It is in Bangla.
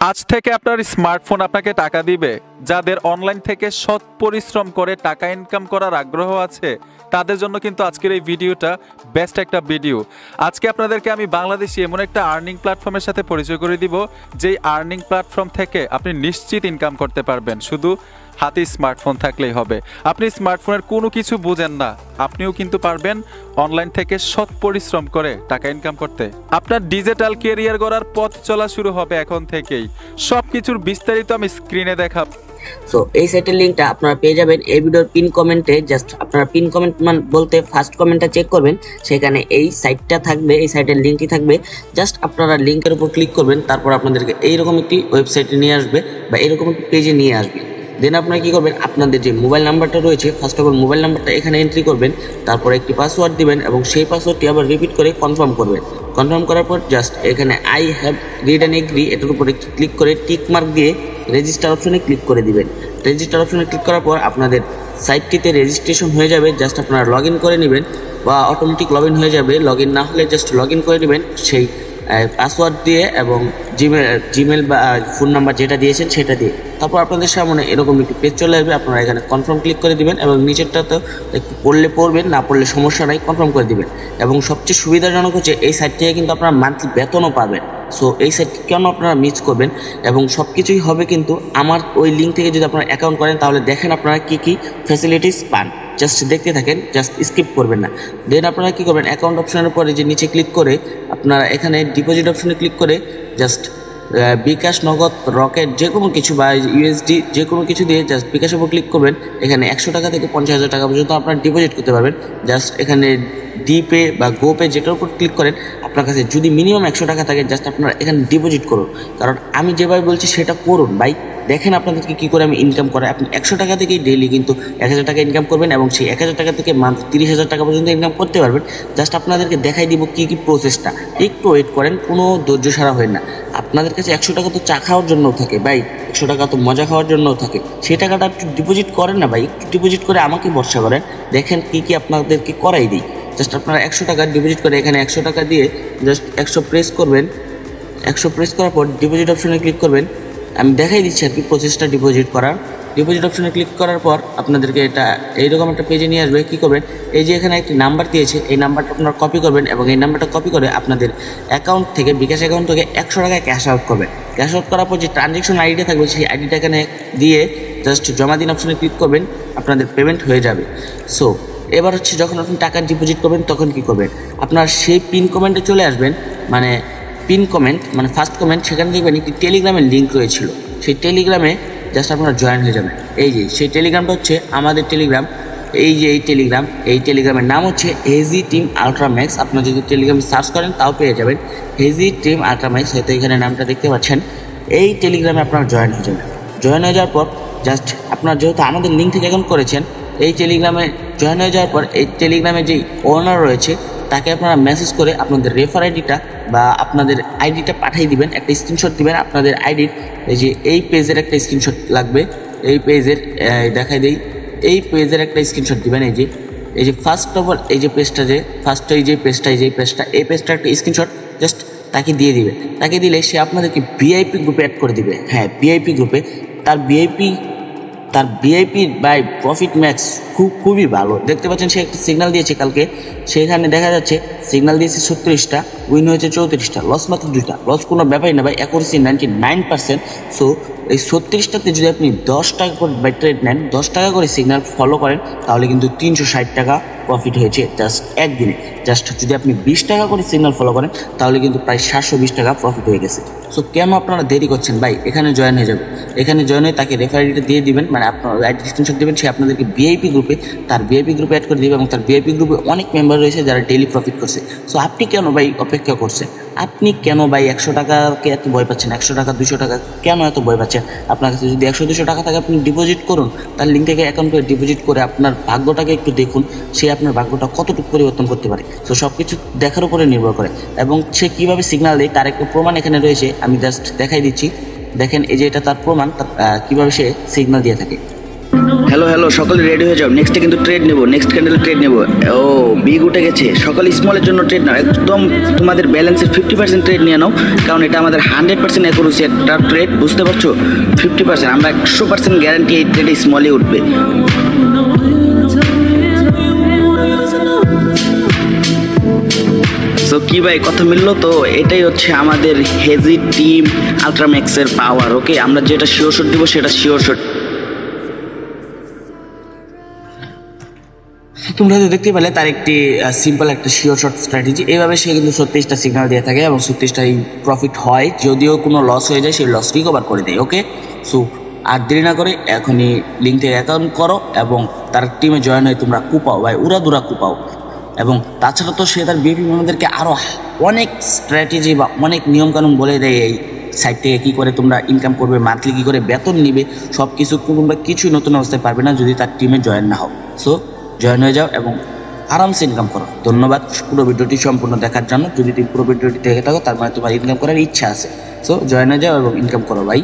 আজ থেকে আপনার স্মার্টফোন আপনাকে টাকা দিবে। যাদের অনলাইন থেকে সৎ পরিশ্রম করে টাকা ইনকাম করার আগ্রহ আছে তাদের জন্য কিন্তু আজকের এই ভিডিওটা বেস্ট একটা ভিডিও। আজকে আপনাদেরকে আমি বাংলাদেশি এমন একটা আর্নিং প্ল্যাটফর্মের সাথে পরিচয় করে দিব, যেই আর্নিং প্ল্যাটফর্ম থেকে আপনি নিশ্চিত ইনকাম করতে পারবেন, শুধু হাতে স্মার্টফোন থাকলেই হবে। আপনি স্মার্টফোনের কোনো কিছু বুঝেন না, আপনিও কিন্তু পারবেন অনলাইন থেকে সৎ পরিশ্রম করে টাকা ইনকাম করতে। আপনার ডিজিটাল ক্যারিয়ার গড়ার পথ চলা শুরু হবে এখন থেকেই। সবকিছুর বিস্তারিত আমি স্ক্রিনে দেখাবো। সো এই সাইটের লিংকটা আপনারা পেয়ে যাবেন এই ভিডিওর পিন কমেন্টে। জাস্ট আপনারা পিন কমেন্ট বলতে ফার্স্ট কমেন্টটা চেক করবেন, সেখানে এই সাইটটা থাকবে, এই সাইটের লিঙ্কই থাকবে। জাস্ট আপনারা লিঙ্কের উপর ক্লিক করবেন, তারপর আপনাদেরকে এইরকম একটি ওয়েবসাইটে নিয়ে আসবে বা এরকম একটি পেজে নিয়ে আসবে। দেন আপনারা কী করবেন, আপনাদের যে মোবাইল নাম্বারটা রয়েছে ফার্স্ট অফ অল মোবাইল নাম্বারটা এখানে এন্ট্রি করবেন, তারপর একটি পাসওয়ার্ড দিবেন এবং সেই পাসওয়ার্ডটি আবার রিপিট করে কনফার্ম করবেন। কনফার্ম করার পর জাস্ট এখানে I have read and agree এটার উপরে ক্লিক করে টিক মার্ক দিয়ে রেজিস্টার অপশনে ক্লিক করে দিবেন। রেজিস্টার অপশনে ক্লিক করার পর আপনাদের সাইটটিতে রেজিস্ট্রেশন হয়ে যাবে। জাস্ট আপনারা লগ ইন করে নেবেন বা অটোমেটিক লগ ইন হয়ে যাবে। লগ ইন না হলে জাস্ট লগ ইন করে নেবেন সেই পাসওয়ার্ড দিয়ে এবং জিমেল বা ফোন নাম্বার যেটা দিয়েছেন সেটা দিয়ে। তারপর আপনাদের সামনে এরকম একটি পেজ চলে আসবে, আপনারা এখানে কনফার্ম ক্লিক করে দিবেন এবং নিচেরটা তো একটু পড়লে পড়বেন, না পড়লে সমস্যা নাই, কনফার্ম করে দিবেন। এবং সবচেয়ে সুবিধাজনক হচ্ছে এই সাইট থেকে কিন্তু আপনারা মান্থলি বেতনও পাবেন। সো এই সাইটটি কেন আপনারা মিস করবেন, এবং সব কিছুই হবে কিন্তু আমার ওই লিঙ্ক থেকে যদি আপনারা অ্যাকাউন্ট করেন তাহলে দেখেন আপনারা কী কী ফ্যাসিলিটিস পান। জাস্ট দেখতে থাকেন, জাস্ট স্কিপ করবেন না। দেন আপনারা কী করবেন, অ্যাকাউন্ট অপশনের পরে যে নিচে ক্লিক করে আপনারা এখানে ডিপোজিট অপশনে ক্লিক করে জাস্ট বিকাশ, নগদ, রকেট যে কোনো কিছু বা ইউএসডি যে কোনো কিছু দিয়ে জাস্ট বিকাশের উপর ক্লিক করবেন। এখানে 100 টাকা থেকে 50,000 টাকা পর্যন্ত আপনারা ডিপোজিট করতে পারবেন। জাস্ট এখানে ডিপে বা গোপে যেটার উপর ক্লিক করেন, আপনার কাছে যদি মিনিমাম 100 টাকা থাকে জাস্ট আপনারা এখানে ডিপোজিট করুন। কারণ আমি যেভাবে বলছি সেটা করুন ভাই, দেখেন আপনাদেরকে কী করে আমি ইনকাম করাই। আপনি 100 টাকা থেকেই ডেইলি কিন্তু 1000 টাকা ইনকাম করবেন এবং সেই 1000 টাকা থেকে মান্থ 30,000 টাকা পর্যন্ত ইনকাম করতে পারবেন। জাস্ট আপনাদেরকে দেখাই দিব কী কী প্রসেসটা, একটু ওয়েট করেন, কোনো ধৈর্য সারা হয় না। আপনাদের কাছে 100 টাকা তো চা খাওয়ার জন্যও থাকে ভাই, 100 টাকা তো মজা খাওয়ার জন্যও থাকে। সেই টাকাটা একটু ডিপোজিট করেন না ভাই, একটু ডিপোজিট করে আমাকে ভরসা করেন, দেখেন কী কী আপনাদেরকে করাই দিই। জাস্ট আপনারা 100 টাকা ডিপোজিট করে এখানে 100 টাকা দিয়ে জাস্ট 100 প্রেস করবেন। 100 প্রেস করার পর ডিপোজিট অপশনে ক্লিক করবেন। আমি দেখাই দিচ্ছি আর কি প্রসেসটা ডিপোজিট করার। ডিপোজিট অপশনে ক্লিক করার পর আপনাদেরকে এটা এইরকম একটা পেজে নিয়ে আসবে। কী করবেন, এই যে এখানে একটি নাম্বার দিয়েছে, এই নাম্বারটা আপনারা কপি করবেন এবং এই নাম্বারটা কপি করে আপনাদের অ্যাকাউন্ট থেকে, বিকাশ অ্যাকাউন্ট থেকে 100 টাকা ক্যাশ আউট করবেন। ক্যাশ আউট করার পর যে ট্রানজ্যাকশন আইডিটা থাকবে সেই আইডিটা এখানে দিয়ে জাস্ট জমা দিন অপশনে ক্লিক করবেন, আপনাদের পেমেন্ট হয়ে যাবে। সো এবার হচ্ছে যখন আপনি টাকা ডিপোজিট করবেন তখন কী করবেন, আপনার সেই পিন কমেন্টে চলে আসবেন, মানে পিন কমেন্ট মানে ফার্স্ট কমেন্ট, সেখানে দেখবেন একটি টেলিগ্রামের লিঙ্ক রয়েছিল। সেই টেলিগ্রামে জাস্ট আপনারা জয়েন হয়ে যাবেন। এই যে সেই টেলিগ্রামটা হচ্ছে আমাদের টেলিগ্রাম। এই যে এই টেলিগ্রামের নাম হচ্ছে হেজি টিম আলট্রা ম্যাক্স। আপনারা যদি টেলিগ্রামে সার্চ করেন তাও পেয়ে যাবেন, হেজি টিম আলট্রা ম্যাক্স, হয়তো এখানে নামটা দেখতে পাচ্ছেন। এই টেলিগ্রামে আপনারা জয়েন হয়ে যাবেন। জয়েন হয়ে যাওয়ার পর জাস্ট আপনারা যেহেতু আমাদের লিঙ্ক থেকে অ্যাকাউন্ট করেছেন, এই টেলিগ্রামে জয়েন হয়ে যাওয়ার পর এই টেলিগ্রামে যেই ওনার রয়েছে তাকে আপনারা মেসেজ করে আপনাদের রেফার আইডিটা বা আপনাদের আইডিটা পাঠিয়ে দিবেন, একটা স্ক্রিনশট দিবেন আপনাদের আইডির। এই যে এই পেজের একটা স্ক্রিনশট লাগবে, এই পেজের দেখাই দেই, এই পেজের একটা স্ক্রিনশট দিবেন। এই যে ফার্স্ট অফ অল এই যে পেজটা, যে ফার্স্ট এই পেজটা এই পেজটা একটা স্ক্রিনশট জাস্ট তাকে দিয়ে দিবে। তাকে দিলে সে আপনাদেরকে ভিআইপি গ্রুপে অ্যাড করে দিবে। হ্যাঁ, ভিআইপি গ্রুপে। তার ভিআইপি বাই প্রফিট ম্যাক্স খুবই ভালো। দেখতে পাচ্ছেন সে একটা সিগন্যাল দিয়েছে কালকে, সেখানে দেখা যাচ্ছে সিগন্যাল দিয়েছে 36টা, উইন হয়েছে 34টা, লস মাত্র 2টা। লস কোনো ব্যাপারই না ভাই, অ্যাকুরেসি 99%। সো এই 36টাতে যদি আপনি 10 টাকা করে বাই ট্রেড নেন, 10 টাকা করে সিগন্যাল ফলো করেন, তাহলে কিন্তু 360 টাকা প্রফিট হয়েছে জাস্ট একদিনে। জাস্ট যদি আপনি 20 টাকা করে সিগন্যাল ফলো করেন তাহলে কিন্তু প্রায় 720 টাকা প্রফিট হয়ে গেছে। সো কেন আপনারা দেরি করছেন ভাই, এখানে জয়েন হয়ে যাবে। এখানে জয়েন হয়ে তাকে রেফারেলটা দিয়ে দিবেন, মানে আপনার আইডি স্ক্রিনশট দেবেন, সে আপনাদেরকে ভিআইপি গ্রুপে অ্যাড করে দেবে এবং তার ভিআইপি গ্রুপে অনেক মেম্বার রয়েছে যারা ডেইলি প্রফিট করছে। সো আপনি কেন ভাই অপেক্ষা করছেন, আপনি কেন ভাই 100 টাকাকে এত ভয় পাচ্ছেন, 100 টাকা 200 টাকা কেন এত ভয় পাচ্ছেন? আপনার কাছে যদি 100-200 টাকা থাকে আপনি ডিপোজিট করুন, তার লিঙ্ক থেকে অ্যাকাউন্ট করে ডিপোজিট করে আপনার ভাগ্যটাকে একটু দেখুন, সে আপনার ভাগ্যটা কতটুকু পরিবর্তন করতে পারে। সো সব কিছু দেখার উপরে নির্ভর করে এবং সে কীভাবে সিগন্যাল দেয় তার একটা প্রমাণ এখানে রয়েছে, আমি জাস্ট দেখাই দিচ্ছি। দেখেন এই যে এটা তার প্রমাণ, কীভাবে সে সিগন্যাল দিয়ে থাকে। হ্যালো সকলে রেডি হয়ে যাও, নেক্সটে কিন্তু ট্রেড নেব, নেক্সট ক্যান্ডেলে ট্রেড নেব। ও বিগ উঠে গেছে, সকলে স্মলের জন্য ট্রেড নাও, একদম তোমাদের ব্যালেন্সের 50% ট্রেড নিয়ে নাও, কারণ এটা আমাদের 100% অ্যাকুরেসি একটা ট্রেড, বুঝতে পারছো? 50% আমরা 100% গ্যারান্টি এই ট্রেডে স্মলই উঠবে। সো কি ভাই কথা মিললো তো? এটাই হচ্ছে আমাদের হেজি টিম আলট্রাম্যাক্সের পাওয়ার। ওকে, আমরা যেটা শিওর শট দিব সেটা শিওর শট। তোমরা তো দেখতে পেলে তার একটি সিম্পল একটা শিওর শট স্ট্র্যাটেজি। এইভাবে সে কিন্তু 36টা সিগন্যাল দিয়ে থাকে এবং 36টাই প্রফিট হয়, যদিও কোনো লস হয়ে যায় সেই লস রিকভার করে দেয়। ওকে, সো আর দেরি না করে এখনই লিঙ্ক থেকে অ্যাকাউন্ট করো এবং তার টিমে জয়েন হয়ে তোমরা কুপাও ভাই, উড়াদুরা কুপাও। এবং তাছাড়া তো সে তার বিপি মেম্বারদেরকে আরও অনেক স্ট্র্যাটেজি বা অনেক নিয়মকানুন বলে দেয়, এই সাইট থেকে কী করে তোমরা ইনকাম করবে, মান্থলি কী করে বেতন নিবে, সব কিছু তোমরা কিছুই নতুন অবস্থায় পারবে না যদি তার টিমে জয়েন না হও। সো জয়েন হয়ে যাও এবং আরামসে ইনকাম করো। ধন্যবাদ পুরো ভিডিওটি সম্পূর্ণ দেখার জন্য। যদি তুমি পুরো ভিডিওটি দেখে থাকো তার মানে তোমার ইনকাম করার ইচ্ছা আছে। সো জয়েন হয়ে যাও এবং ইনকাম করো ভাই।